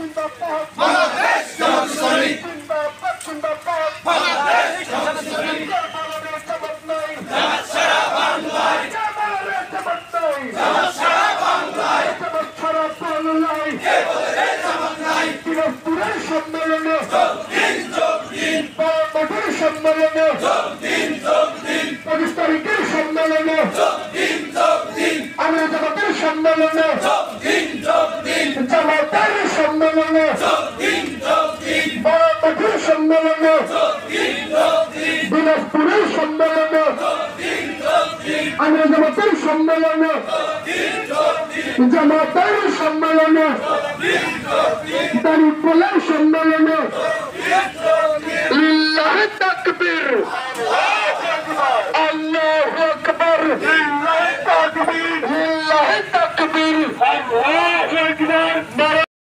বাংলাদেশ জামাত ইসলামী বাংলাদেশ জামাত ইসলামী জামাত সারা বাংলায় জামাত সারা বাংলায় কে বলে রে জামাত নাই দিনাজপুরের সম্মেলনে যোগ দিন মাঠের সম্মেলনে যোগ দিন 25 তারিখের সম্মেলনে যোগ দিন আমরা জামাতের সম্মেলনে যোগ দিন জামাতের সম্মেলনে যোগ দিন মাঠের সম্মেলনে যোগ দিন দিনাজপুরের সম্মেলনে আমরা জামাতের সম্মেলনে জামাতের সম্মেলনে দাঁড়িপাল্লার সম্মেলনে লিল্লাহ তাকবীর আল্লাহু আকবার